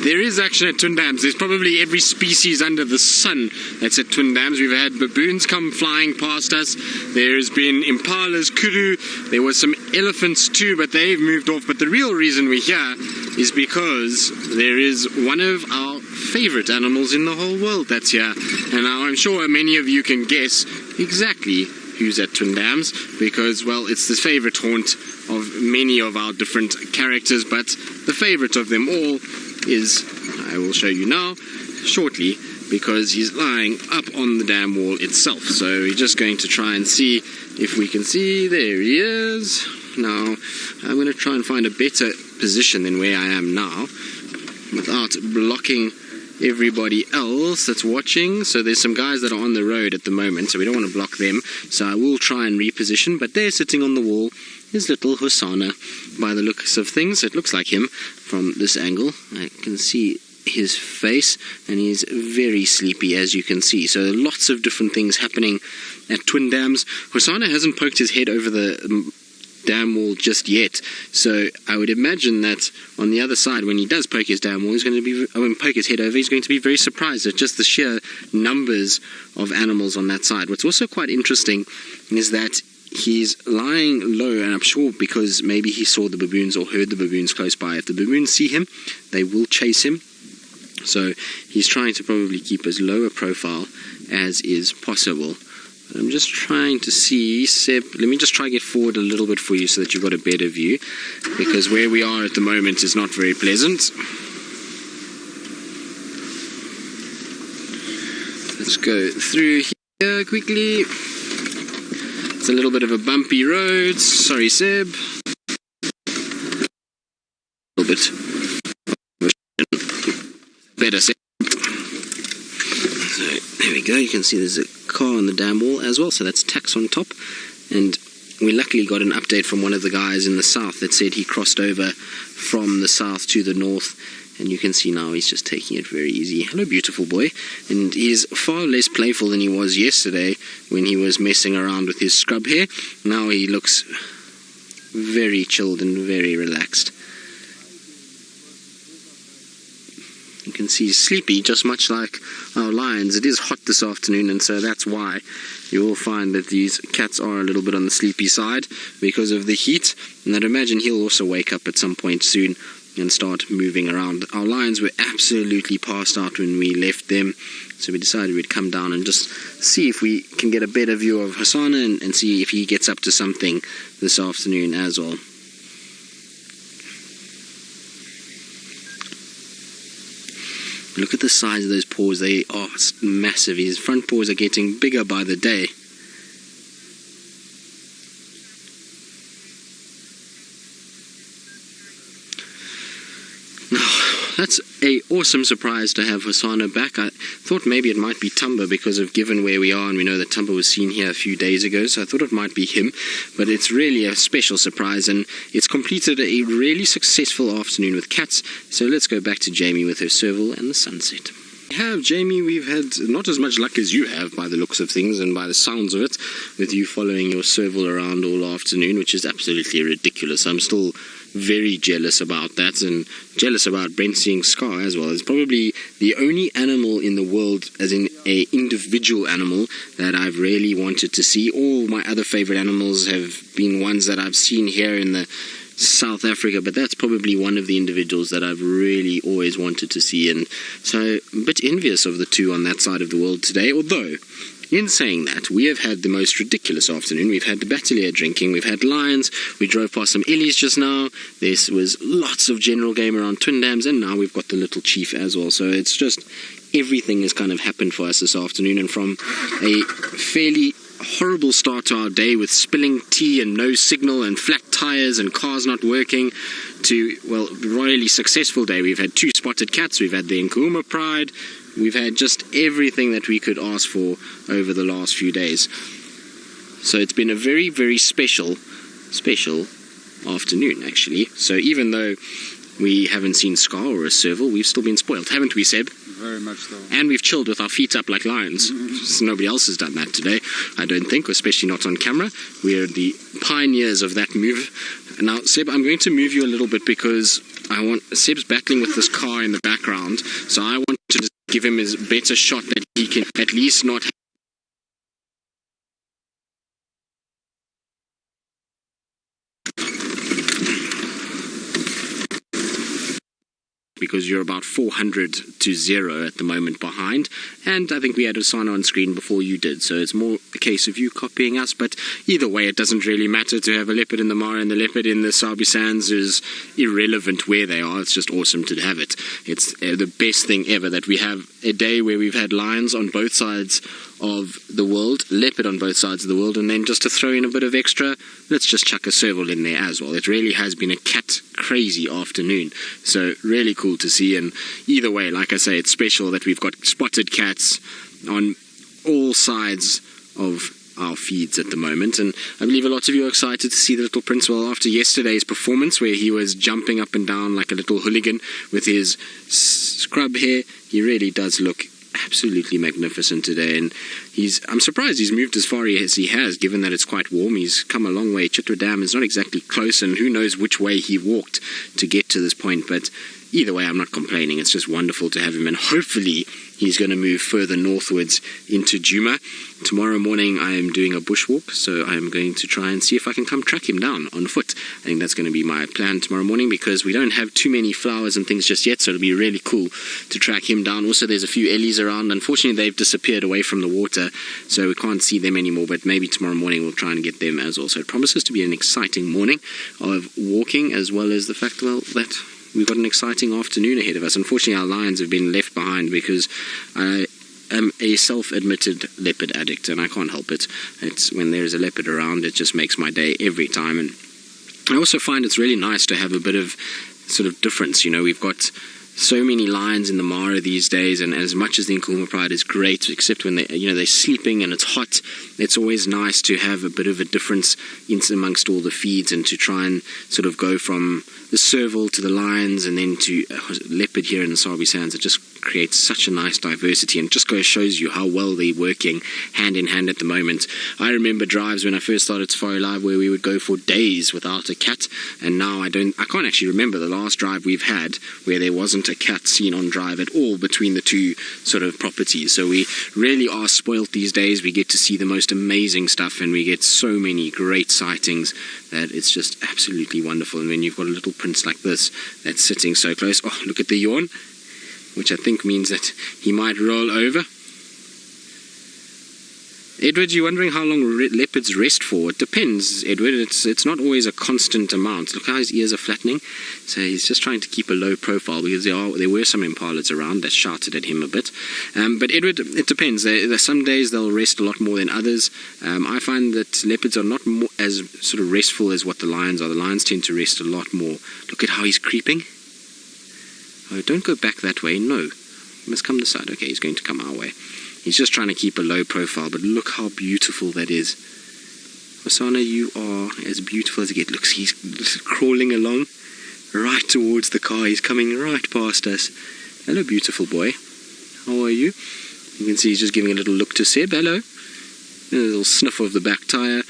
There is action at Twin Dams. There's probably every species under the sun that's at Twin Dams. We've had baboons come flying past us. There's been impalas, kuru. There was some elephants too, but they've moved off. But the real reason we're here is because there is one of our favorite animals in the whole world that's here. And now I'm sure many of you can guess exactly who's at Twin Dams, because, well, it's the favorite haunt of many of our different characters, but the favorite of them all is, I will show you now, shortly, because he's lying up on the dam wall itself. So we're just going to try and see if we can see. There he is. Now, I'm going to try and find a better position than where I am now, without blocking everybody else that's watching. So there's some guys that are on the road at the moment, so we don't want to block them. So I will try and reposition, but there sitting on the wall is little Husana. By the looks of things, it looks like him from this angle. I can see his face, and he's very sleepy, as you can see. So lots of different things happening at Twin Dams. Hosana hasn't poked his head over the dam wall just yet, so I would imagine that on the other side, when he does poke his dam wall, he's going to be, poke his head over, he's going to be very surprised at just the sheer numbers of animals on that side. What's also quite interesting is that he's lying low, and I'm sure because maybe he saw the baboons or heard the baboons close by. If the baboons see him, they will chase him. So he's trying to probably keep as low a profile as is possible. I'm just trying to see, Sept, let me just try to get forward a little bit for you so that you've got a better view, because where we are at the moment is not very pleasant. Let's go through here quickly. It's a little bit of a bumpy road. Sorry, Seb. A little bit better, Seb. So there we go. You can see there's a car on the dam wall as well, so that's tax on top. And we luckily got an update from one of the guys in the south that said he crossed over from the south to the north, and you can see now he's just taking it very easy. Hello, beautiful boy. And he's far less playful than he was yesterday when he was messing around with his scrub hair. Now he looks very chilled and very relaxed. You can see he's sleepy, just much like our lions. It is hot this afternoon, and so that's why you will find that these cats are a little bit on the sleepy side because of the heat. And I'd imagine he'll also wake up at some point soon and start moving around. Our lions were absolutely passed out when we left them, so we decided we'd come down and just see if we can get a better view of Husana and see if he gets up to something this afternoon as well. Look at the size of those paws. They are massive. His front paws are getting bigger by the day. That's a awesome surprise to have Husana back. I thought maybe it might be Tomba because of given where we are, and we know that Tomba was seen here a few days ago, so I thought it might be him. But it's really a special surprise, and it's completed a really successful afternoon with cats. So let's go back to Jamie with her serval and the sunset. Jamie, we've had not as much luck as you have by the looks of things and by the sounds of it, with you following your serval around all afternoon, which is absolutely ridiculous. I'm still very jealous about that, and jealous about Brent seeing Scar as well. It's probably the only animal in the world, as in a individual animal, that I've really wanted to see. All my other favorite animals have been ones that I've seen here in the South Africa, but that's probably one of the individuals that I've really always wanted to see, and so a bit envious of the two on that side of the world today. Although, in saying that, we have had the most ridiculous afternoon. We've had the Batelier drinking, we've had lions, we drove past some Ellies just now, there was lots of general game around Twin Dams, and now we've got the little chief as well. So it's just, everything has kind of happened for us this afternoon, and from a fairly horrible start to our day with spilling tea and no signal and flat tires and cars not working, to, well, really successful day. We've had 2 spotted cats, we've had the Angama Pride, we've had just everything that we could ask for over the last few days. So it's been a very, very special afternoon, actually. So even though we haven't seen Scar or a serval, we've still been spoiled, haven't we, Seb? Very much so. And we've chilled with our feet up like lions. So nobody else has done that today, I don't think, especially not on camera. We're the pioneers of that move. Now, Seb, I'm going to move you a little bit because Seb's battling with this car in the background, so I want to just give him his better shot that he can at least not because you're about 400 to 0 at the moment behind, and I think we had Hosana on screen before you did, so it's more a case of you copying us. But either way, it doesn't really matter. To have a leopard in the Mara and the leopard in the Sabi Sands is irrelevant where they are. It's just awesome to have it. It's the best thing ever that we have a day where we've had lions on both sides of the world, leopard on both sides of the world, and then just to throw in a bit of extra, let's just chuck a serval in there as well. It really has been a cat crazy afternoon, so really cool to see. And either way, like I say, it's special that we've got spotted cats on all sides of our feeds at the moment, and I believe a lot of you are excited to see the little prince. Well, after yesterday's performance where he was jumping up and down like a little hooligan with his scrub hair, he really does look absolutely magnificent today, and I'm surprised he's moved as far as he has, given that it's quite warm. He's come a long way. Chitwa Dam is not exactly close, and who knows which way he walked to get to this point, but either way, I'm not complaining. It's just wonderful to have him, and hopefully he's going to move further northwards into Djuma. Tomorrow morning I am doing a bushwalk, so I'm going to try and see if I can come track him down on foot. I think that's going to be my plan tomorrow morning, because we don't have too many flowers and things just yet, so it'll be really cool to track him down. Also, there's a few ellies around. Unfortunately, they've disappeared away from the water, so we can't see them anymore, but maybe tomorrow morning we'll try and get them as well. So it promises to be an exciting morning of walking, as well as the fact, well, that we've got an exciting afternoon ahead of us. Unfortunately, our lions have been left behind because I am a self-admitted leopard addict, and I can't help it. It's when there's a leopard around, it just makes my day every time. And I also find it's really nice to have a bit of sort of difference. You know, we've got so many lions in the Mara these days, and as much as the Angama pride is great, except when they're sleeping and it's hot, it's always nice to have a bit of a difference in amongst all the feeds, and to try and sort of go from the serval to the lions and then to leopard here in the Sabi Sands. It just creates such a nice diversity, and just shows you how well they're working hand in hand at the moment. I remember drives when I first started Safari Live where we would go for days without a cat, and now I can't actually remember the last drive we've had where there wasn't a cat seen on drive at all between the two sort of properties. So we really are spoilt these days. We get to see the most amazing stuff, and we get so many great sightings that it's just absolutely wonderful. And when you've got a little prince like this that's sitting so close, oh, look at the yawn, which I think means that he might roll over. Edward, you're wondering how long leopards rest for? It depends, Edward. It's not always a constant amount. Look how his ears are flattening. So he's just trying to keep a low profile, because there were some impalas around that shouted at him a bit. But Edward, it depends. Some days they'll rest a lot more than others. I find that leopards are not as sort of restful as what the lions are. The lions tend to rest a lot more. Look at how he's creeping. Oh, don't go back that way. No. You must come this side. Okay, he's going to come our way. He's just trying to keep a low profile, but look how beautiful that is. Hosana, you are as beautiful as it gets. Look, he's crawling along right towards the car. He's coming right past us. Hello, beautiful boy. How are you? You can see he's just giving a little look to Seb. Hello. A little sniff of the back tyre.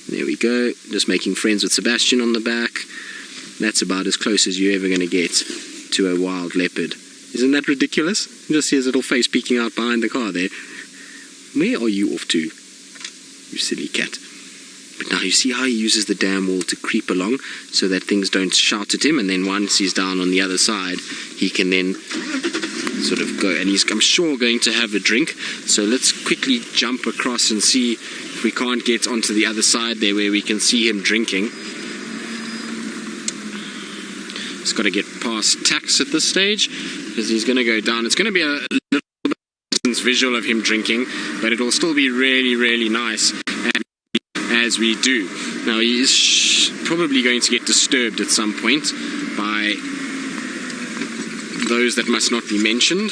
There we go. Just making friends with Sebastian on the back. That's about as close as you're ever going to get to a wild leopard. Isn't that ridiculous? You just see his little face peeking out behind the car there. Where are you off to, you silly cat? But now you see how he uses the dam wall to creep along so that things don't shout at him, and then once he's down on the other side, he can then sort of go, and he's, I'm sure, going to have a drink. So let's quickly jump across and see if we can't get onto the other side there where we can see him drinking. He's got to get past Tax at this stage, because he's going to go down. It's going to be a little bit visual of him drinking, but it will still be really, really nice as we do. Now, he is probably going to get disturbed at some point by those that must not be mentioned.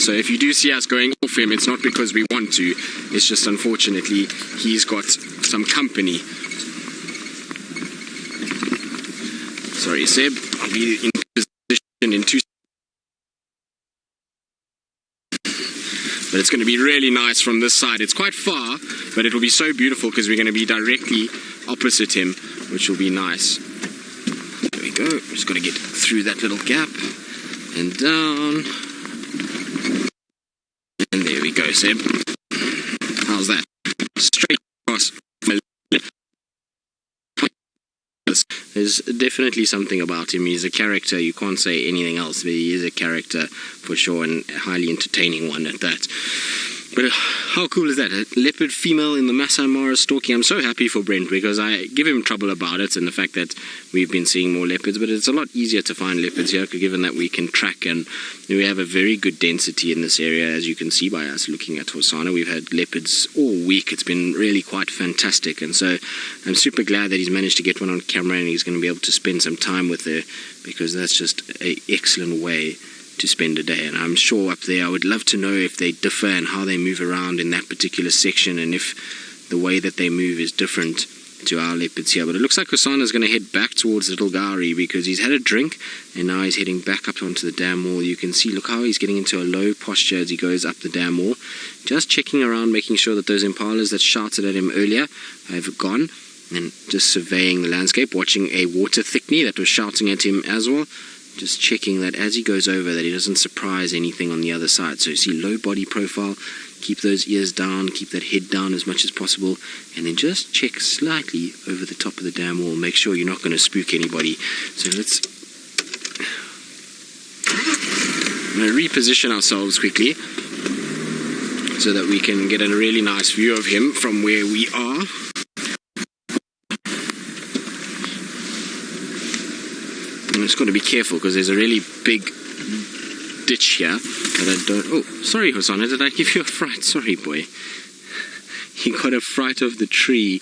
So if you do see us going off him, it's not because we want to. It's just, unfortunately, he's got some company. Sorry, Seb, I'll be in position in 2 seconds. But it's going to be really nice from this side. It's quite far, but it will be so beautiful because we're going to be directly opposite him, which will be nice. we go. Just got to get through that little gap and down. And there we go, Seb. How's that? Straight across. There's definitely something about him. He's a character. You can't say anything else, but he is a character for sure, and a highly entertaining one at that. But how cool is that? A leopard female in the Masai Mara stalking. I'm so happy for Brent, because I give him trouble about it and the fact that we've been seeing more leopards, but it's a lot easier to find leopards here, given that we can track, and we have a very good density in this area, as you can see by us looking at Hosana. We've had leopards all week. It's been really quite fantastic, and so I'm super glad that he's managed to get one on camera and he's going to be able to spend some time with her, because that's just an excellent way to spend a day. And I'm sure up there I would love to know if they differ and how they move around in that particular section, and if the way that they move is different to our leopards here. But it looks like Husana is going to head back towards Little Gowrie, because he's had a drink and now he's heading back up onto the dam wall. You can see, look how he's getting into a low posture as he goes up the dam wall, just checking around, making sure that those impalas that shouted at him earlier have gone, and just surveying the landscape, watching a water thickney that was shouting at him as well. Just checking that as he goes over that he doesn't surprise anything on the other side. So you see low body profile, keep those ears down, keep that head down as much as possible, and then just check slightly over the top of the dam wall. Make sure you're not going to spook anybody. So let's reposition ourselves quickly so that we can get a really nice view of him from where we are. I'm just going to be careful because there's a really big ditch here that I don't... Oh, sorry, Hosana, did I give you a fright? Sorry, boy. You got a fright of the tree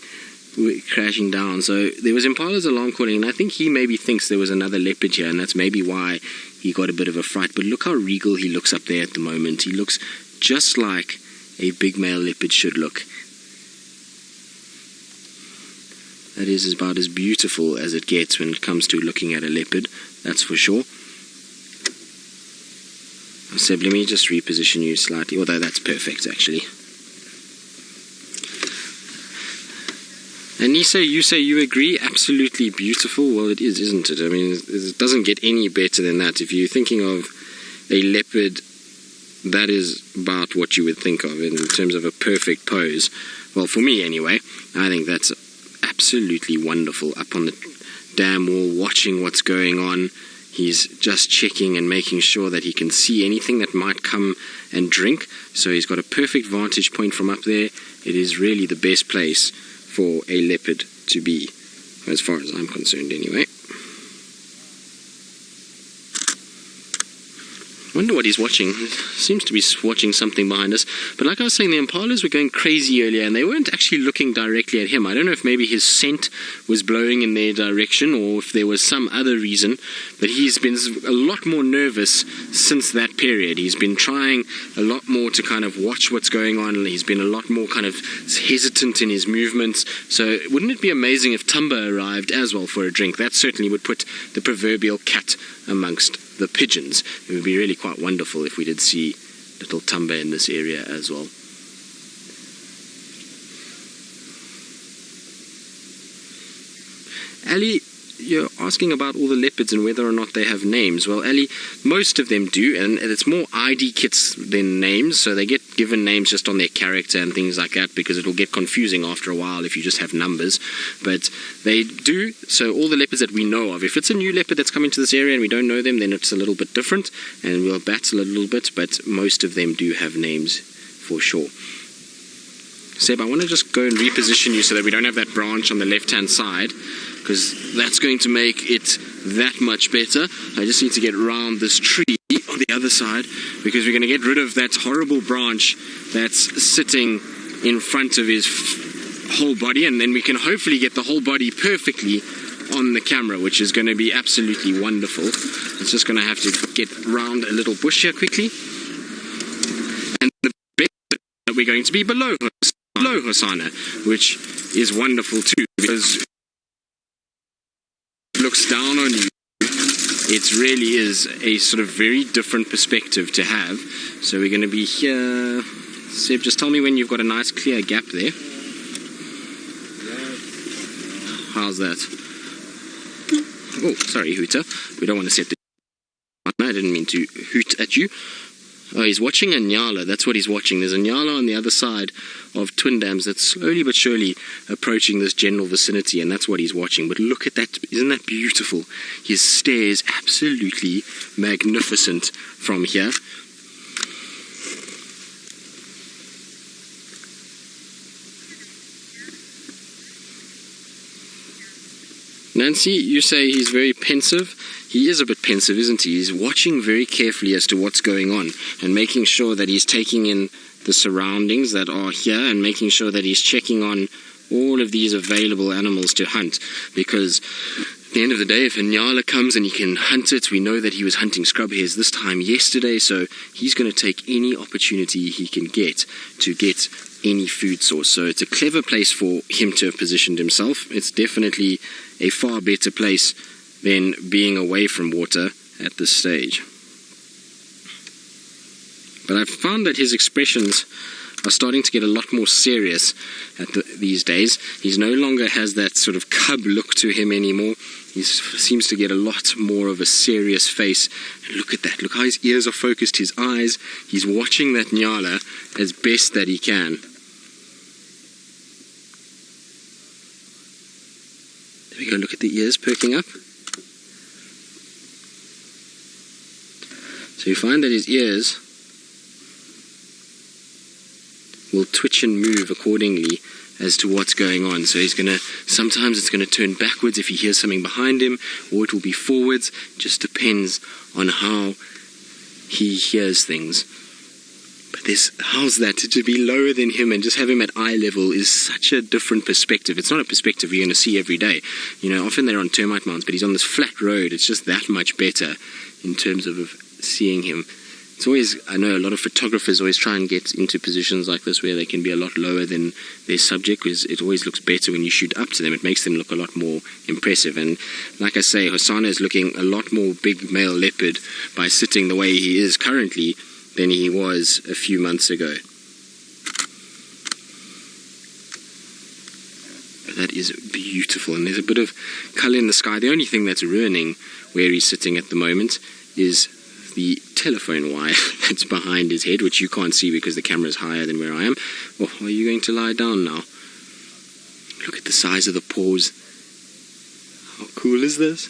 crashing down. So there was Impala's alarm calling, and I think he maybe thinks there was another leopard here, and that's maybe why he got a bit of a fright. But look how regal he looks up there at the moment. He looks just like a big male leopard should look. That is about as beautiful as it gets when it comes to looking at a leopard, that's for sure. Seb, let me just reposition you slightly, although that's perfect actually. And you say you agree, absolutely beautiful. Well, it is, isn't it? I mean, it doesn't get any better than that. If you're thinking of a leopard, that is about what you would think of in terms of a perfect pose. Well, for me anyway, I think that's absolutely wonderful. Up on the dam wall, watching what's going on. He's just checking and making sure that he can see anything that might come and drink. So he's got a perfect vantage point from up there. It is really the best place for a leopard to be, as far as I'm concerned anyway. Wonder what he's watching. He seems to be watching something behind us. But like I was saying, the impalas were going crazy earlier, and they weren't actually looking directly at him. I don't know if maybe his scent was blowing in their direction, or if there was some other reason. But he's been a lot more nervous since that period. He's been trying a lot more to kind of watch what's going on. He's been a lot more kind of hesitant in his movements. So wouldn't it be amazing if Tomba arrived as well for a drink? That certainly would put the proverbial cat amongst the pigeons. It would be really quite wonderful if we did see little Thamba in this area as well. Ali, you're asking about all the leopards and whether or not they have names. Well, Ali, most of them do, and it's more ID kits than names, so they get given names just on their character and things like that, because it'll get confusing after a while if you just have numbers. But they do, so all the leopards that we know of, if it's a new leopard that's come into this area and we don't know them, then it's a little bit different, and we'll battle a little bit, but most of them do have names for sure. Seb, I want to just go and reposition you so that we don't have that branch on the left-hand side, because that's going to make it that much better. I just need to get around this tree on the other side, because we're going to get rid of that horrible branch that's sitting in front of his whole body, and then we can hopefully get the whole body perfectly on the camera, which is going to be absolutely wonderful. It's just going to have to get around a little bush here quickly. And the best that we're going to be below Hosana, which is wonderful too, because it looks down on you. It really is a sort of very different perspective to have. So we're going to be here. Seb, just tell me when you've got a nice clear gap there. How's that? Oh, sorry, Hooter. We don't want to set the... I didn't mean to hoot at you. Oh, he's watching a nyala. That's what he's watching. There's a nyala on the other side of Twin Dams that's slowly but surely approaching this general vicinity, and that's what he's watching. But look at that. Isn't that beautiful? His stare is absolutely magnificent from here. Nancy, you say he's very pensive. He is a bit pensive, isn't he? He's watching very carefully as to what's going on and making sure that he's taking in the surroundings that are here and making sure that he's checking on all of these available animals to hunt. Because at the end of the day, if a nyala comes and he can hunt it, we know that he was hunting scrub hares this time yesterday, so he's going to take any opportunity he can get to get any food source. So it's a clever place for him to have positioned himself. It's definitely a far better place than being away from water at this stage. But I've found that his expressions are starting to get a lot more serious these days. He no longer has that sort of cub look to him anymore. He seems to get a lot more of a serious face. And look at that. Look how his ears are focused, his eyes. He's watching that nyala as best that he can. There we go. Look at the ears perking up. So you find that his ears will twitch and move accordingly as to what's going on. So he's gonna, sometimes it's gonna turn backwards if he hears something behind him, or it will be forwards. It just depends on how he hears things. But how's that? To be lower than him and just have him at eye level is such a different perspective. It's not a perspective you're gonna see every day. You know, often they're on termite mounds, but he's on this flat road. It's just that much better in terms of seeing him. It's always, I know a lot of photographers always try and get into positions like this where they can be a lot lower than their subject, because it always looks better when you shoot up to them. It makes them look a lot more impressive. And like I say, Hosana is looking a lot more big male leopard by sitting the way he is currently than he was a few months ago. But that is beautiful, and there's a bit of colour in the sky. The only thing that's ruining where he's sitting at the moment is the telephone wire that's behind his head, which you can't see because the camera is higher than where I am. Oh, are you going to lie down now? Look at the size of the paws. How cool is this?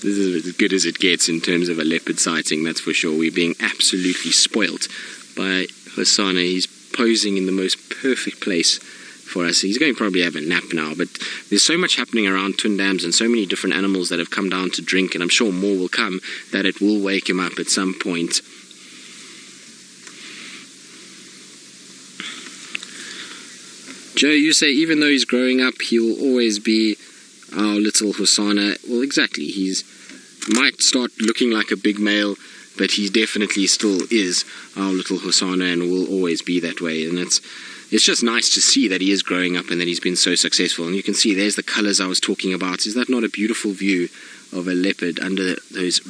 This is as good as it gets in terms of a leopard sighting, that's for sure. We're being absolutely spoilt by Hosana. He's posing in the most perfect place for us. He's going to probably have a nap now, but there's so much happening around Twin Dams and so many different animals that have come down to drink, and I'm sure more will come, that it will wake him up at some point. Joe, you say even though he's growing up, he will always be our little Hosana. Well, exactly. He's might start looking like a big male, but he definitely still is our little Hosana and will always be that way. And it's just nice to see that he is growing up and that he's been so successful. And you can see there's the colours I was talking about. Is that not a beautiful view of a leopard under those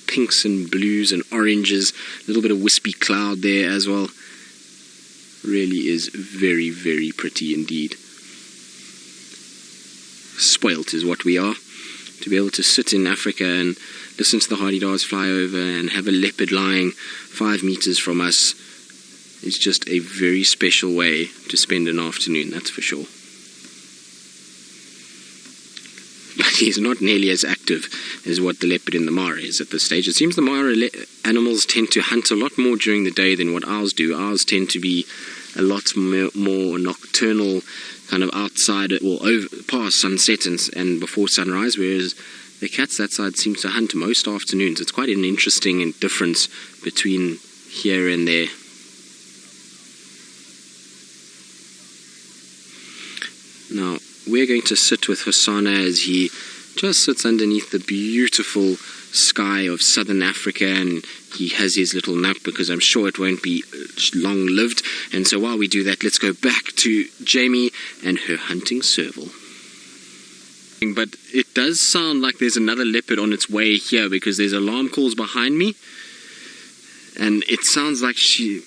pinks and blues and oranges? A little bit of wispy cloud there as well. Really is very, very pretty indeed. Spoilt is what we are. To be able to sit in Africa and listen to the hardy-daws fly over and have a leopard lying 5 meters from us is just a very special way to spend an afternoon, that's for sure. But he's not nearly as active as what the leopard in the Mara is at this stage. It seems the Mara animals tend to hunt a lot more during the day than what ours do. Ours tend to be a lot more nocturnal, kind of outside, or over past sunset and before sunrise, whereas the cats that side seem to hunt most afternoons. It's quite an interesting difference between here and there. Now, we're going to sit with Hosana as he just sits underneath the beautiful sky of southern Africa, and he has his little nap because I'm sure it won't be long-lived. And so while we do that, let's go back to Jamie and her hunting serval. But it does sound like there's another leopard on its way here because there's alarm calls behind me, and it sounds like she...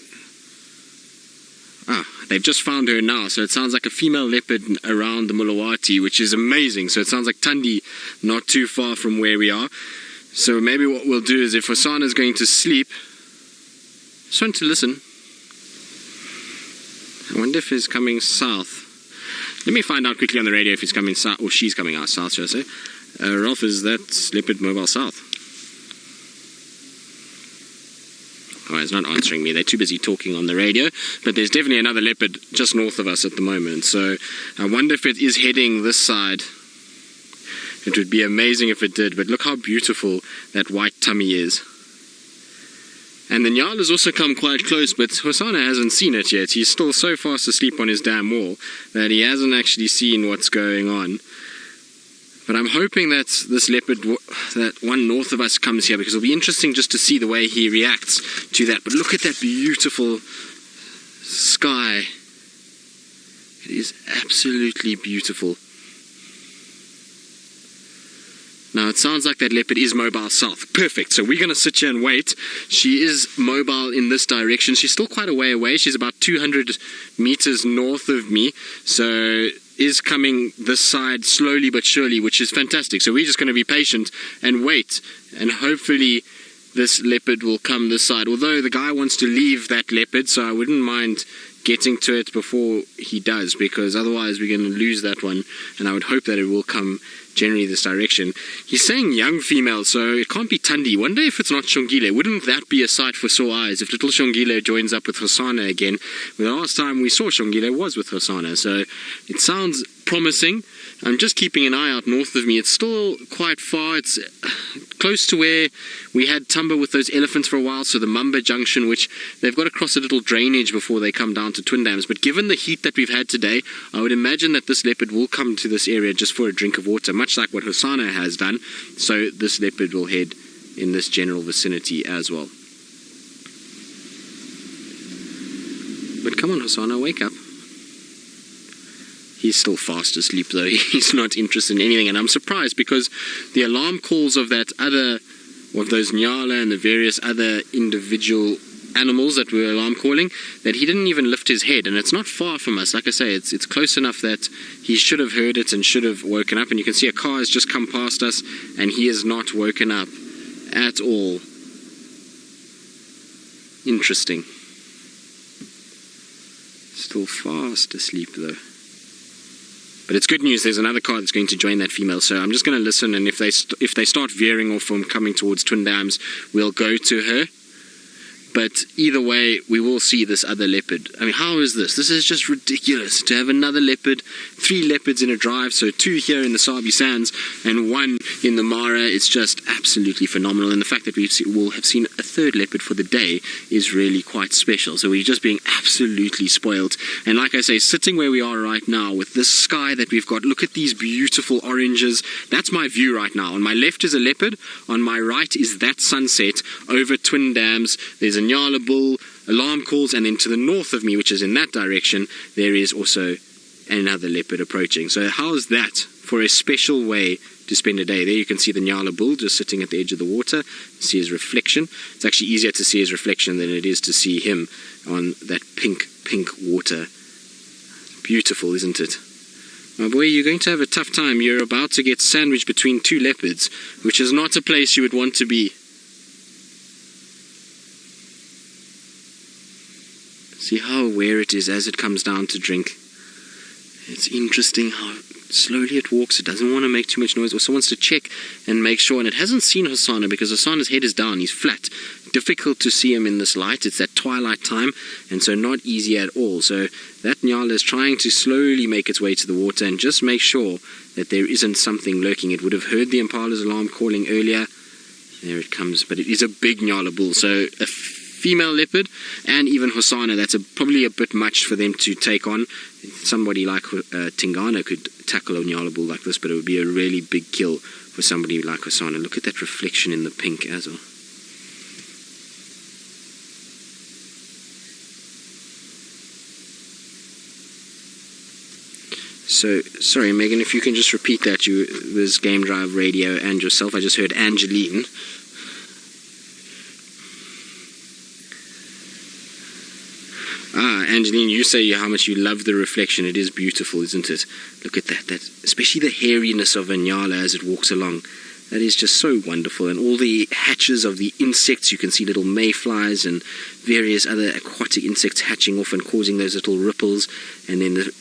they've just found her now, so it sounds like a female leopard around the Mulawati, which is amazing. So it sounds like Tundi, not too far from where we are. So maybe what we'll do is, if Hosana is going to sleep, just want to listen. I wonder if he's coming south. Let me find out quickly on the radio if he's coming south, or she's coming out south, should I say. Ralph, is that leopard mobile south? Oh, he's not answering me. They're too busy talking on the radio. But there's definitely another leopard just north of us at the moment. So I wonder if it is heading this side. It would be amazing if it did. But look how beautiful that white tummy is. And the Nyal has also come quite close, but Hosana hasn't seen it yet. He's still so fast asleep on his damn wall that he hasn't actually seen what's going on. But I'm hoping that this leopard, that one north of us, comes here, because it'll be interesting just to see the way he reacts to that. But look at that beautiful sky. It is absolutely beautiful. Now it sounds like that leopard is mobile south. Perfect. So we're going to sit here and wait. She is mobile in this direction. She's still quite a way away. She's about 200 meters north of me. So is coming this side slowly but surely, which is fantastic. So we're just going to be patient and wait, and hopefully this leopard will come this side. Although the guy wants to leave that leopard, so I wouldn't mind getting to it before he does, because otherwise we're going to lose that one, and I would hope that it will come generally this direction. He's saying young female, so it can't be Tundi. Wonder if it's not Shongile. Wouldn't that be a sight for sore eyes if little Shongile joins up with Hosana again? Well, the last time we saw Shongile was with Hosana, so it sounds promising. I'm just keeping an eye out north of me. It's still quite far. It's close to where we had Tomba with those elephants for a while, so the Mamba Junction, which they've got to cross a little drainage before they come down to Twin Dams. But given the heat that we've had today, I would imagine that this leopard will come to this area just for a drink of water, much like what Hosana has done. So this leopard will head in this general vicinity as well. But come on, Hosana, wake up. He's still fast asleep though. He's not interested in anything, and I'm surprised because the alarm calls of that other, of those Nyala and the various other individual animals that were alarm calling, that he didn't even lift his head, and it's not far from us. Like I say, it's close enough that he should have heard it and should have woken up, and you can see a car has just come past us and he is not woken up at all. Interesting. Still fast asleep though. But it's good news, there's another car that's going to join that female, so I'm just going to listen, and if they start veering off from coming towards Twin Dams, we'll go to her. But either way, we will see this other leopard. I mean, how is this? This is just ridiculous to have another leopard, 3 leopards in a drive, so 2 here in the Sabi Sands and 1 in the Mara. It's just absolutely phenomenal. And the fact that we'll have seen a 3rd leopard for the day is really quite special. So we're just being absolutely spoiled. And like I say, sitting where we are right now with this sky that we've got, look at these beautiful oranges. That's my view right now. On my left is a leopard. On my right is that sunset over Twin Dams. There's a Nyala bull, alarm calls, and then to the north of me, which is in that direction, there is also another leopard approaching. So how's that for a special way to spend a day? There you can see the Nyala bull just sitting at the edge of the water, see his reflection. It's actually easier to see his reflection than it is to see him on that pink water. Beautiful, isn't it? My boy, you're going to have a tough time. You're about to get sandwiched between 2 leopards, which is not a place you would want to be. See how aware it is as it comes down to drink. It's interesting how slowly it walks. It doesn't want to make too much noise. Also wants to check and make sure. And it hasn't seen Hosana because Hosana's head is down. He's flat. Difficult to see him in this light. It's that twilight time, and so not easy at all. So that Nyala is trying to slowly make its way to the water and just make sure that there isn't something lurking. It would have heard the Impala's alarm calling earlier. There it comes. But it is a big Nyala bull. So a female leopard, and even Hosana, that's probably a bit much for them to take on. Somebody like Tingana could tackle a Nyala bull like this, but it would be a really big kill for somebody like Hosana. Look at that reflection in the pink as well. So, sorry Megan, if you can just repeat that. There's Game Drive Radio and yourself. I just heard Angeline. Angeline, you say how much you love the reflection. It is beautiful, isn't it? Look at that. Especially the hairiness of a nyala as it walks along. That is just so wonderful. And all the hatches of the insects, you can see little mayflies and various other aquatic insects hatching off and causing those little ripples. And then the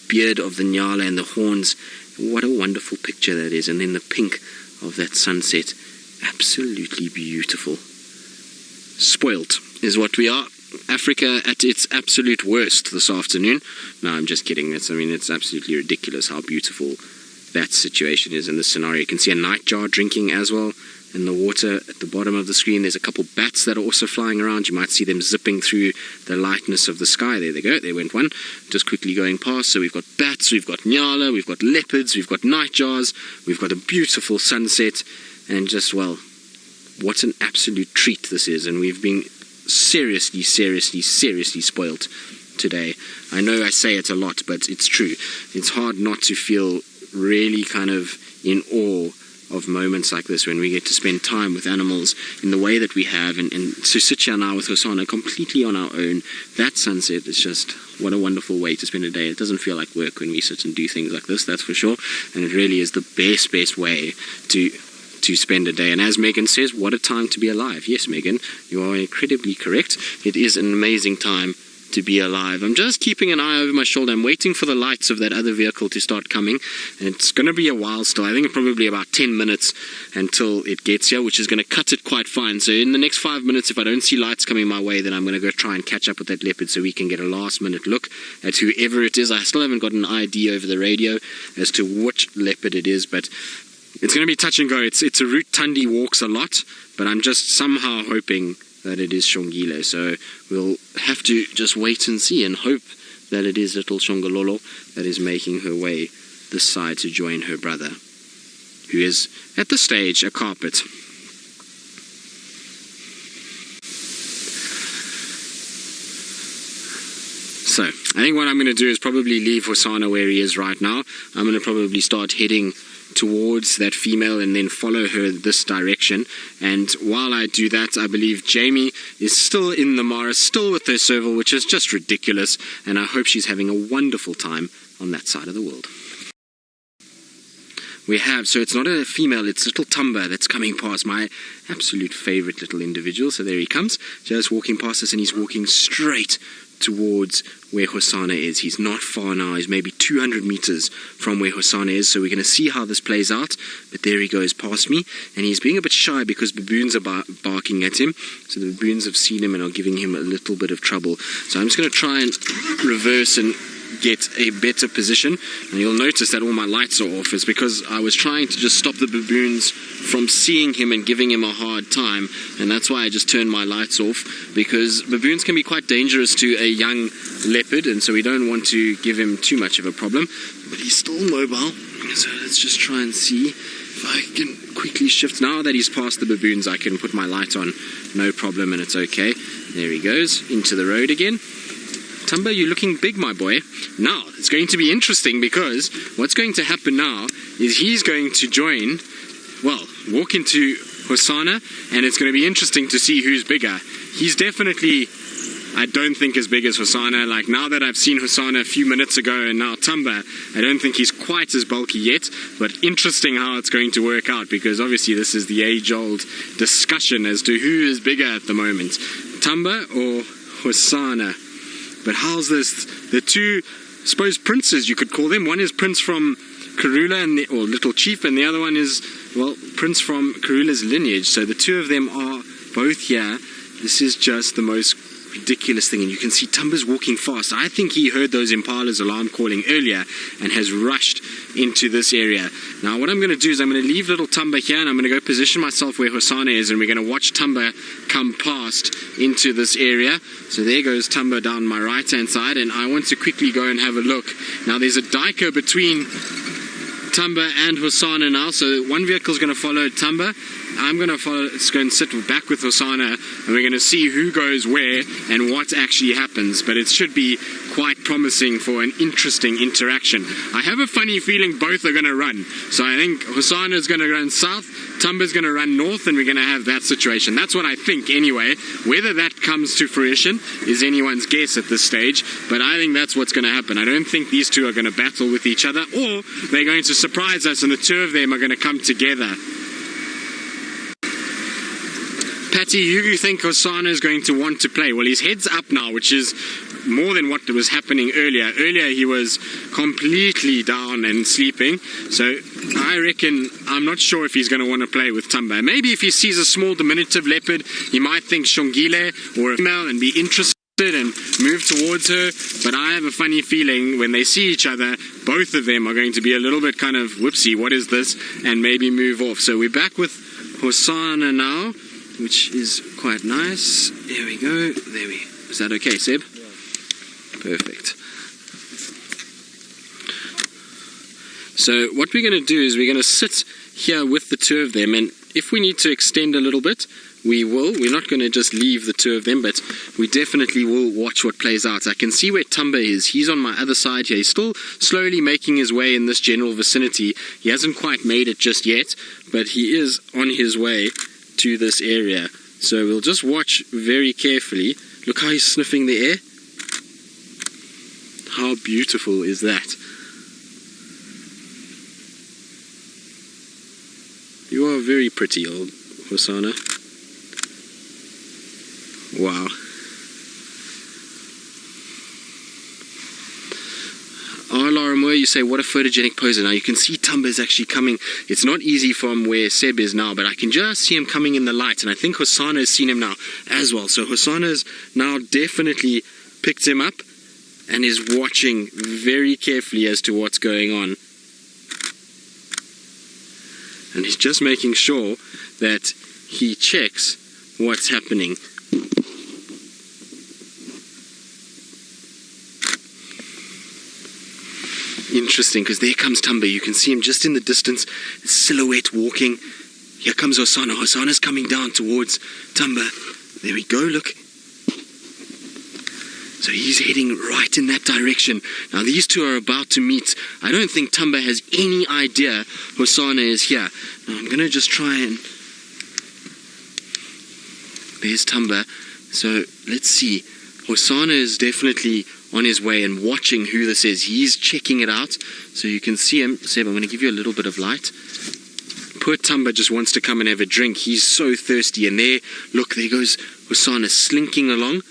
beard of the nyala and the horns. What a wonderful picture that is. And then the pink of that sunset. Absolutely beautiful. Spoilt is what we are. Africa at its absolute worst this afternoon. No, I'm just kidding. It's absolutely ridiculous how beautiful that situation is in this scenario. You can see a nightjar drinking as well in the water at the bottom of the screen. There's a couple bats that are also flying around. You might see them zipping through the lightness of the sky. There they go. There went one. Just quickly going past. So we've got bats, we've got nyala, we've got leopards, we've got nightjars, we've got a beautiful sunset, and just, well, what an absolute treat this is. And we've been seriously spoilt today. I know I say it a lot, but it's true. It's hard not to feel really kind of in awe of moments like this when we get to spend time with animals in the way that we have, and to sit here now with Hosana completely on our own. That sunset is just, what a wonderful way to spend a day. It doesn't feel like work when we sit and do things like this, that's for sure, and it really is the best way to spend a day. And as Megan says, what a time to be alive. Yes, Megan, you are incredibly correct. It is an amazing time to be alive. I'm just keeping an eye over my shoulder. I'm waiting for the lights of that other vehicle to start coming, and it's going to be a while still. I think probably about 10 minutes until it gets here, which is going to cut it quite fine. So in the next 5 minutes, if I don't see lights coming my way, then I'm going to go try and catch up with that leopard so we can get a last minute look at whoever it is. I still haven't got an ID over the radio as to which leopard it is, but it's going to be touch and go. It's a route Tundi walks a lot, but I'm just somehow hoping that it is Shongile. So we'll have to just wait and see and hope that it is little Shongololo that is making her way this side to join her brother, who is at this stage a carpet. So I think what I'm going to do is probably leave Hosana where he is right now. I'm going to probably start heading towards that female and then follow her this direction. And while I do that, I believe Jamie is still in the Mara, still with her serval, which is just ridiculous, and I hope she's having a wonderful time on that side of the world. We have, so it's not a female, it's little Tomba that's coming past, my absolute favorite little individual. So there he comes, just walking past us, and he's walking straight towards where Hosana is. He's not far now. He's maybe 200 meters from where Hosana is, so we're going to see how this plays out. But there he goes past me, and he's being a bit shy because baboons are barking at him. So the baboons have seen him and are giving him a little bit of trouble. So I'm just going to try and reverse and get a better position, and you'll notice that all my lights are off. It's because I was trying to just stop the baboons from seeing him and giving him a hard time, and that's why I just turned my lights off, because baboons can be quite dangerous to a young leopard, and so we don't want to give him too much of a problem. But he's still mobile, so let's just try and see if I can quickly shift. Now that he's past the baboons, I can put my light on, no problem, and it's okay. There he goes, into the road again. Thamba, you're looking big, my boy. Now, it's going to be interesting, because what's going to happen now is he's going to join, well, walk into Hosana, and it's going to be interesting to see who's bigger. He's definitely, I don't think, as big as Hosana. Like, now that I've seen Hosana a few minutes ago and now Thamba, I don't think he's quite as bulky yet, but interesting how it's going to work out, because obviously this is the age-old discussion as to who is bigger at the moment, Thamba or Hosana. But how's this? The two, I suppose, princes, you could call them. One is Prince from Karula, or Little Chief, and the other one is, well, Prince from Karula's lineage. So the two of them are both here. This is just the most ridiculous thing. And you can see Thumba's walking fast. I think he heard those impalas alarm calling earlier and has rushed into this area. Now what I'm going to do is I'm going to leave little Thamba here, and I'm going to go position myself where Hosana is, and we're going to watch Thamba come past into this area. So there goes Thamba down my right hand side, and I want to quickly go and have a look. Now there's a duiker between Tomba and Husana now. So one vehicle is going to follow Tomba. I'm going to follow. It's going to sit back with Husana, and we're going to see who goes where and what actually happens. But it should be quite promising for an interesting interaction. I have a funny feeling both are going to run. So I think Husana is going to run south, Tomba's going to run north, and we're going to have that situation. That's what I think anyway. Whether that comes to fruition is anyone's guess at this stage, but I think that's what's going to happen. I don't think these two are going to battle with each other, or they're going to surprise us and the two of them are going to come together. Patty, who do you think Hosana is going to want to play? Well, his head's up now, which is more than what was happening earlier. Earlier he was completely down and sleeping, so I reckon, I'm not sure if he's going to want to play with Tomba. Maybe if he sees a small diminutive leopard, he might think Shongile or a female and be interested and move towards her, but I have a funny feeling when they see each other, both of them are going to be a little bit kind of whoopsie, what is this, and maybe move off. So we're back with Hosana now, which is quite nice. There we go. Is that okay, Seb? Yeah. Perfect. So what we're going to do is we're going to sit here with the two of them, and if we need to extend a little bit, we will. We're not going to just leave the two of them, but we definitely will watch what plays out. I can see where Tomba is. He's on my other side here. He's still slowly making his way in this general vicinity. He hasn't quite made it just yet, but he is on his way to this area. So we'll just watch very carefully. Look how he's sniffing the air. How beautiful is that? You are very pretty, old Hosana. Wow. Laura, you say, what a photogenic poser. Now you can see Tomba is actually coming. It's not easy from where Seb is now, but I can just see him coming in the light, and I think Hosana has seen him now as well. So Hosana has now definitely picked him up and is watching very carefully as to what's going on. And he's just making sure that he checks what's happening. Interesting, because there comes Tomba. You can see him just in the distance, silhouette walking. Here comes Hosana. Hosana's coming down towards Tomba. There we go, look. So he's heading right in that direction. Now these two are about to meet. I don't think Tomba has any idea Hosana is here. Now I'm going to just try and... There's Tomba. So let's see. Hosana is definitely on his way and watching who this is. He's checking it out. So you can see him. Seb, I'm going to give you a little bit of light. Poor Tomba just wants to come and have a drink. He's so thirsty. And there, look, there goes Hosana slinking along.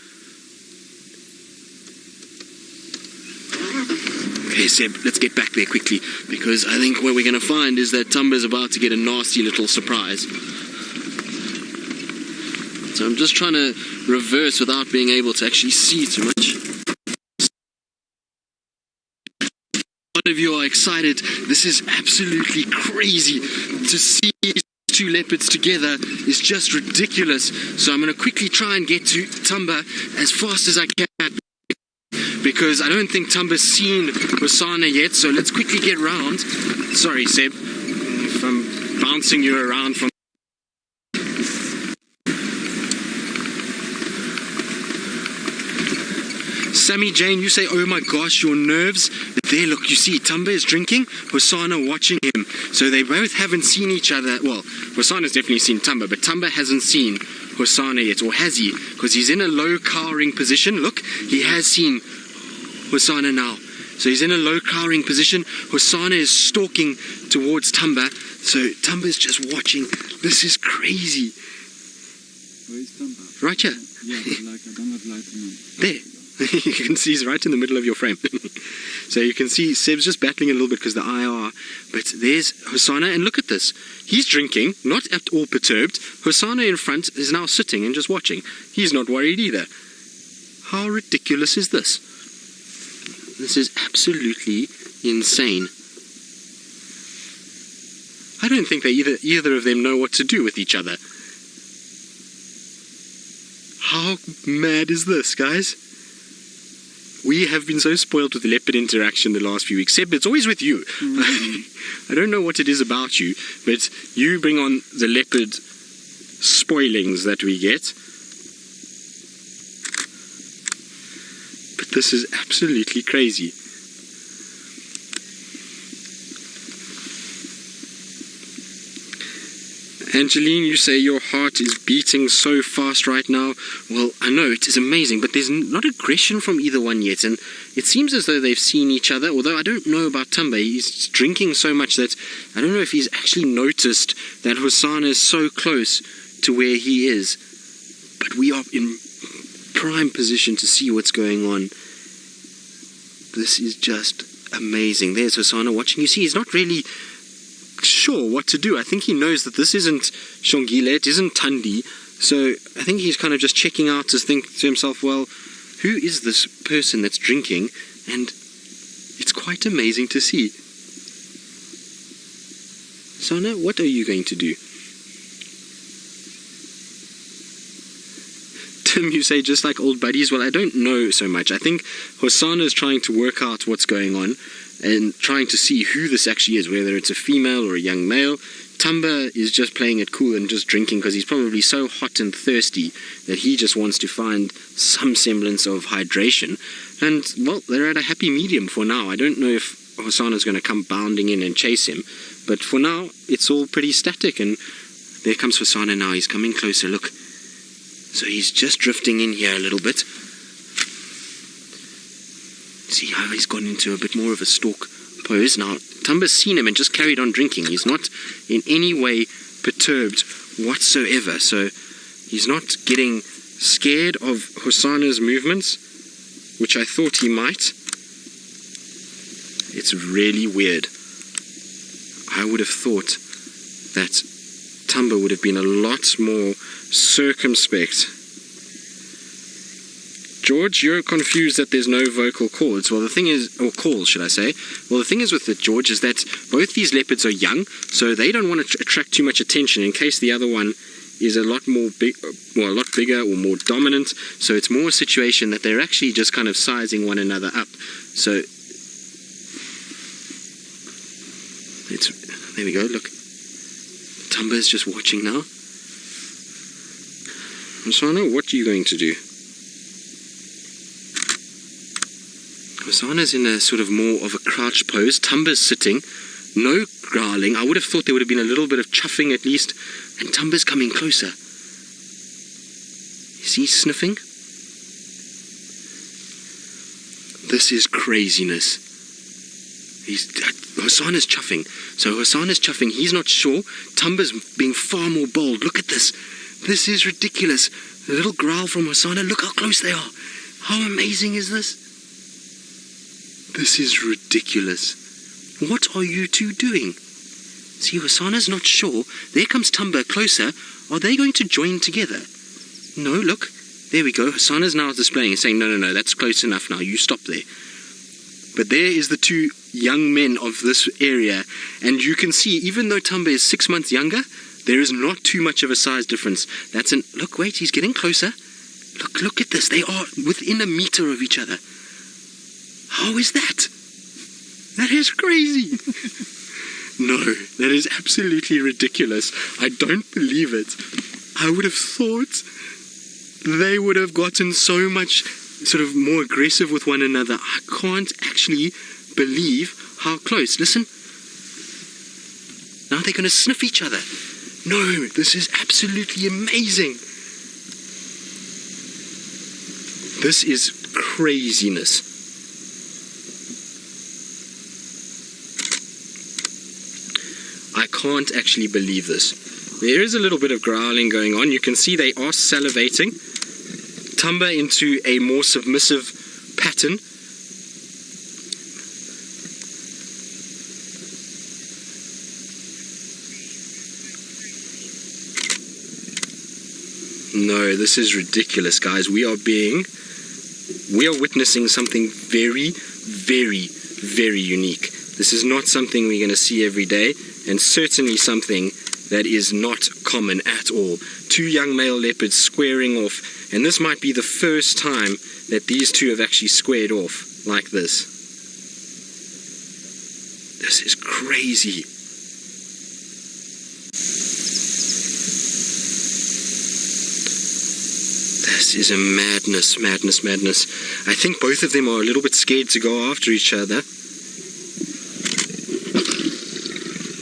Okay, Seb, let's get back there quickly, because I think what we're going to find is that Tomba's about to get a nasty little surprise. So I'm just trying to reverse without being able to actually see too much. A lot of you are excited. This is absolutely crazy. To see these two leopards together is just ridiculous. So I'm going to quickly try and get to Tomba as fast as I can, because I don't think Tomba's seen Hosana yet, so let's quickly get round. Sorry, Seb, if I'm bouncing you around from... Sammy Jane, you say, oh my gosh, your nerves. There, look, you see, Tomba is drinking, Hosana watching him. So they both haven't seen each other. Well, Hosana's definitely seen Tomba, but Tomba hasn't seen Hosana yet, or has he? Because he's in a low cowering position. Look, he has seen Hosana now. So he's in a low cowering position. Hosana is stalking towards Tomba. So Tomba is just watching. This is crazy. Where is Tomba? Right here. Yeah, like I don't have light in him. There. You can see he's right in the middle of your frame. So you can see Seb's just battling a little bit because the IR. But there's Hosana, and look at this. He's drinking, not at all perturbed. Hosana in front is now sitting and just watching. He's not worried either. How ridiculous is this? This is absolutely insane. I don't think they either of them know what to do with each other. How mad is this, guys? We have been so spoiled with the leopard interaction the last few weeks. Seb, it's always with you. I don't know what it is about you, but you bring on the leopard spoilings that we get. But this is absolutely crazy. Angeline, you say your heart is beating so fast right now. Well, I know, it is amazing, but there's not aggression from either one yet, and it seems as though they've seen each other, although I don't know about Tomba. He's drinking so much that I don't know if he's actually noticed that Husana is so close to where he is. But we are in prime position to see what's going on. This is just amazing. There's Husana watching. You see, he's not really sure what to do. I think he knows that this isn't Shongile, it isn't Thandi, so I think he's kind of just checking out to think to himself, well, who is this person that's drinking? And it's quite amazing to see. Sana, what are you going to do? Tim, you say just like old buddies. Well, I don't know so much. I think Hosana is trying to work out what's going on and trying to see who this actually is, whether it's a female or a young male. Thamba is just playing it cool and just drinking because he's probably so hot and thirsty that he just wants to find some semblance of hydration. And, well, they're at a happy medium for now. I don't know if Hosana's going to come bounding in and chase him, but for now, it's all pretty static. And there comes Hosana now. He's coming closer. Look. So he's just drifting in here a little bit. See how he's gone into a bit more of a stalk pose. Now, Tamba's seen him and just carried on drinking. He's not in any way perturbed whatsoever. So he's not getting scared of Hosana's movements, which I thought he might. It's really weird. I would have thought that Thamba would have been a lot more circumspect. George, you're confused that there's no vocal cords. Well, the thing is, or calls, should I say. Well, the thing is with it, George, is that both these leopards are young, so they don't want to attract too much attention in case the other one is a lot more a lot bigger or more dominant. So it's more a situation that they're actually just kind of sizing one another up. So there we go. Look, Tomba is just watching now. Hosana, what are you going to do? Hosana's in a sort of more of a crouch pose. Tomba's sitting, no growling. I would have thought there would have been a little bit of chuffing at least. And Tomba's coming closer. Is he sniffing? This is craziness. Hosana's chuffing. So Hosana's chuffing. He's not sure. Tomba's being far more bold. Look at this. This is ridiculous. A little growl from Hosana. Look how close they are. How amazing is this? This is ridiculous. What are you two doing? See, Hosana's not sure. There comes Tomba closer. Are they going to join together? No, look. There we go. Hosana's now displaying and saying, no, that's close enough now. You stop there. But there is the two young men of this area. And you can see, even though Tomba is 6 months younger, there is not too much of a size difference. Look, wait, he's getting closer. Look at this. They are within a meter of each other. How is that? That is crazy. No, that is absolutely ridiculous. I don't believe it. I would have thought they would have gotten so much sort of more aggressive with one another. I can't actually believe how close. Listen. Now they're going to sniff each other. No, this is absolutely amazing. This is craziness. I can't actually believe this. There is a little bit of growling going on. You can see they are salivating. Tomba into a more submissive pattern. No, this is ridiculous, guys. We are witnessing something very, very, very unique. This is not something we're going to see every day, and certainly something that is not common at all. Two young male leopards squaring off, and this might be the first time that these two have actually squared off like this. This is crazy. This is a madness, madness, madness. I think both of them are a little bit scared to go after each other.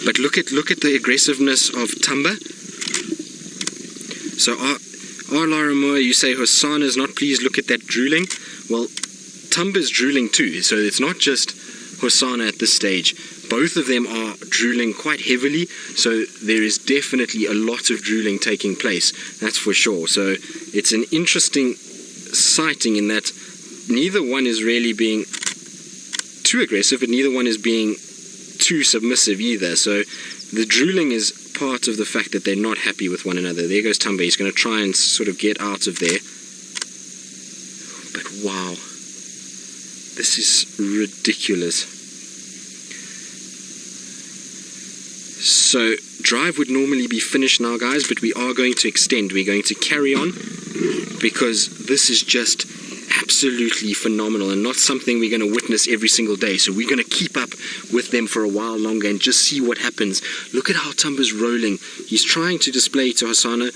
But look at the aggressiveness of Thamba. So Laramoa, you say Hosana is not pleased, look at that drooling. Well, Thamba's drooling too, so it's not just Hosana at this stage. Both of them are drooling quite heavily, so there is definitely a lot of drooling taking place, that's for sure. So it's an interesting sighting in that neither one is really being too aggressive, but neither one is being too submissive either. So the drooling is part of the fact that they're not happy with one another. There goes Tomba. He's going to try and sort of get out of there. But wow, this is ridiculous. So drive would normally be finished now, guys, but we are going to extend. We're going to carry on because this is just absolutely phenomenal and not something we're going to witness every single day. So we're going to keep up with them for a while longer and just see what happens. Look at how Thumba's rolling. He's trying to display to Hosana,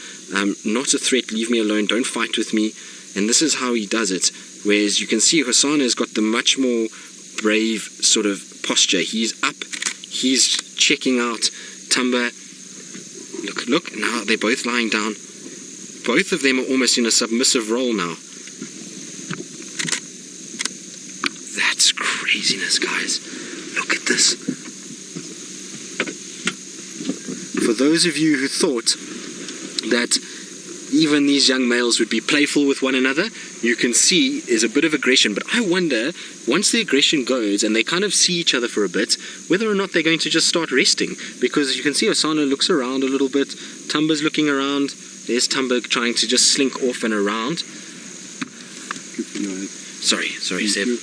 not a threat, leave me alone, don't fight with me. And this is how he does it. Whereas you can see Hosana has got the much more brave sort of posture. He's up, he's checking out Thamba. Look, now they're both lying down. Both of them are almost in a submissive role now. That's craziness, guys. Look at this. For those of you who thought that even these young males would be playful with one another, you can see there's a bit of aggression. But I wonder, once the aggression goes and they kind of see each other for a bit, whether or not they're going to just start resting. Because you can see Hosana looks around a little bit, Thamba's looking around, there's Thamba trying to just slink off and around. Sorry, Seb.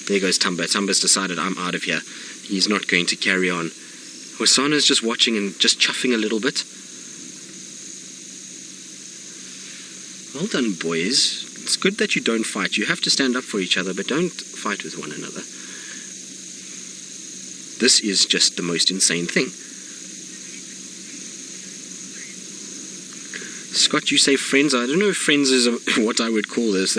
There goes Thamba. Thamba's decided, I'm out of here. He's not going to carry on. Hosana's just watching and just chuffing a little bit. Well done, boys. It's good that you don't fight. You have to stand up for each other, but don't fight with one another. This is just the most insane thing. Scott, you say friends. I don't know if friends is what I would call this.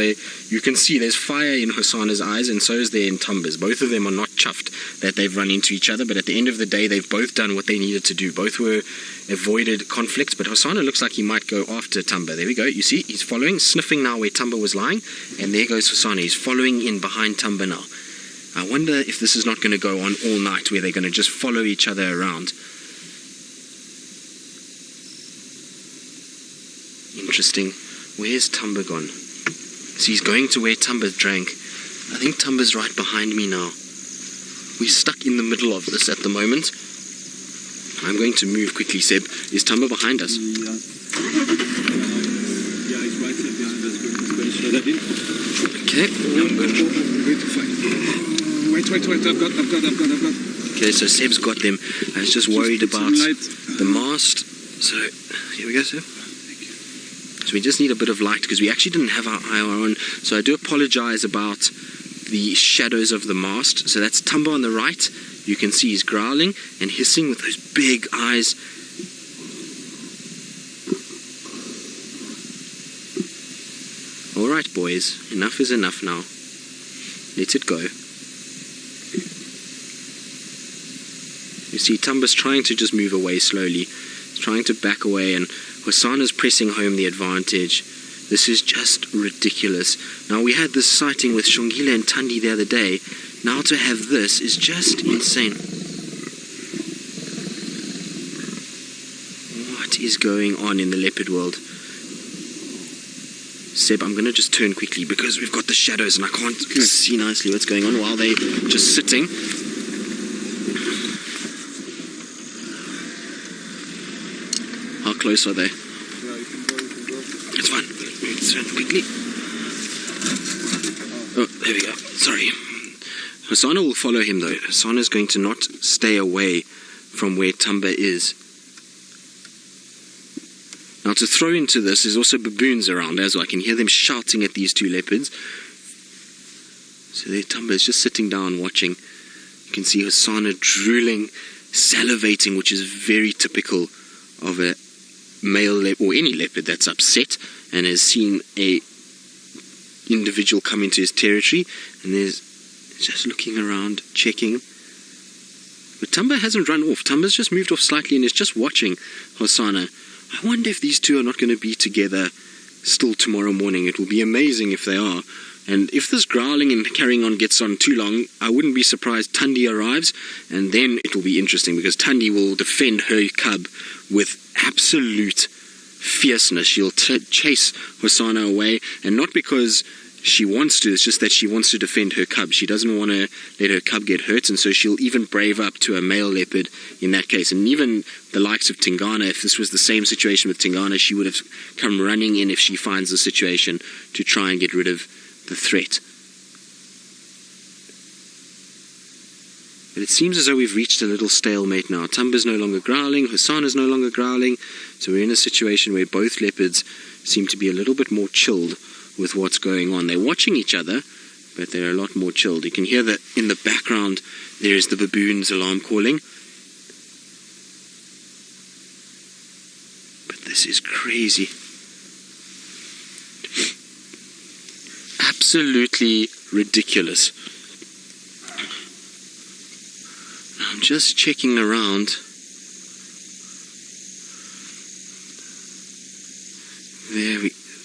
You can see there's fire in Hosana's eyes, and so is there in Thamba's. Both of them are not chuffed that they've run into each other, but at the end of the day, they've both done what they needed to do. Both were avoided conflict, but Hosana looks like he might go after Thamba. There we go. You see, he's following, sniffing now where Thamba was lying, and there goes Hosana. He's following in behind Thamba now. I wonder if this is not going to go on all night, where they're going to just follow each other around. Interesting. Where's Thamba gone? So he's going to where Thamba drank. I think Thamba's right behind me now. We're stuck in the middle of this at the moment. I'm going to move quickly, Seb. Is Thamba behind us? Yeah, he's right here behind us. Okay. I'm going to fight. Wait, I've got. Okay, so Seb's got them. I was just worried about the mast. So, here we go, Seb. So we just need a bit of light because we actually didn't have our IR on. So I do apologize about the shadows of the mast. So that's Thamba on the right. You can see he's growling and hissing with those big eyes. Alright, boys. Enough is enough now. Let it go. You see Thamba's trying to just move away slowly. He's trying to back away, and Hosana's pressing home the advantage. This is just ridiculous. Now, we had this sighting with Shongile and Thandi the other day. Now to have this is just insane. What is going on in the leopard world? Seb, I'm going to just turn quickly because we've got the shadows and I can't see nicely what's going on while they're just sitting. How close are they? It's fine. Let's turn quickly. Oh, there we go. Sorry. Husana will follow him though. Husana is going to not stay away from where Thamba is. Now to throw into this, there's also baboons around as well. I can hear them shouting at these two leopards. So there Tomba is just sitting down watching. You can see Hosana drooling, salivating, which is very typical of a male leopard or any leopard that's upset and has seen a individual come into his territory, and there's just looking around, checking. But Tomba hasn't run off. Tomba's just moved off slightly and is just watching Hosana. I wonder if these two are not going to be together still tomorrow morning. It will be amazing if they are. And if this growling and carrying on gets on too long, I wouldn't be surprised Thandi arrives, and then it will be interesting because Thandi will defend her cub with absolute fierceness. She'll chase Hosana away, and not because she wants to, it's just that she wants to defend her cub. She doesn't want to let her cub get hurt, and so she'll even brave up to a male leopard in that case. And even the likes of Tingana, if this was the same situation with Tingana, she would have come running in if she finds the situation to try and get rid of the threat. But it seems as though we've reached a little stalemate now. Tomba's no longer growling, Hosana's no longer growling, so we're in a situation where both leopards seem to be a little bit more chilled with what's going on. They're watching each other, but they're a lot more chilled. You can hear that in the background there is the baboon's alarm calling. But this is crazy. Absolutely ridiculous. I'm just checking around.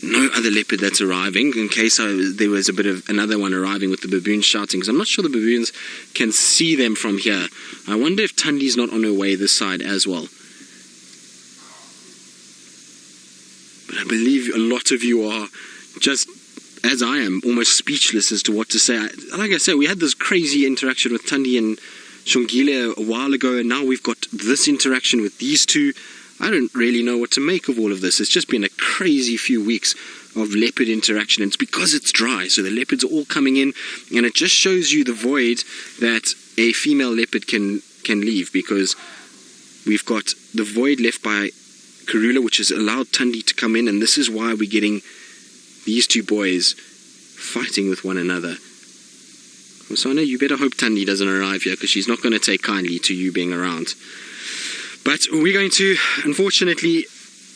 No other leopard that's arriving, in case there was a bit of another one arriving with the baboons shouting, because I'm not sure the baboons can see them from here. I wonder if Thandi's not on her way this side as well. But I believe a lot of you are just, as I am, almost speechless as to what to say. Like I said, we had this crazy interaction with Thandi and Shongile a while ago, and now we've got this interaction with these two. I don't really know what to make of all of this. It's just been a crazy few weeks of leopard interaction, and it's because it's dry, so the leopards are all coming in, and it just shows you the void that a female leopard can leave, because we've got the void left by Kruger, which has allowed Thandi to come in, and this is why we're getting these two boys fighting with one another. Hosana, you better hope Thandi doesn't arrive here, because she's not going to take kindly to you being around. But we're going to, unfortunately,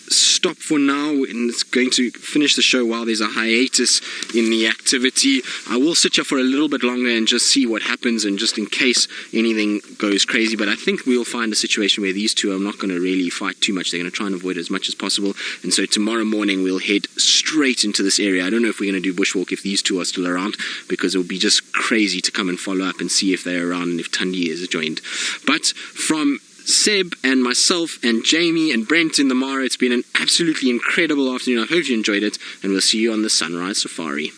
stop for now, and it's going to finish the show while there's a hiatus in the activity. I will sit here for a little bit longer and just see what happens, and just in case anything goes crazy. But I think we'll find a situation where these two are not going to really fight too much. They're going to try and avoid it as much as possible. And so tomorrow morning we'll head straight into this area. I don't know if we're going to do bushwalk if these two are still around, because it will be just crazy to come and follow up and see if they're around and if Thandi is joined. But from Seb and myself and Jamie and Brent in the Mara, it's been an absolutely incredible afternoon. I hope you enjoyed it, and we'll see you on the Sunrise Safari.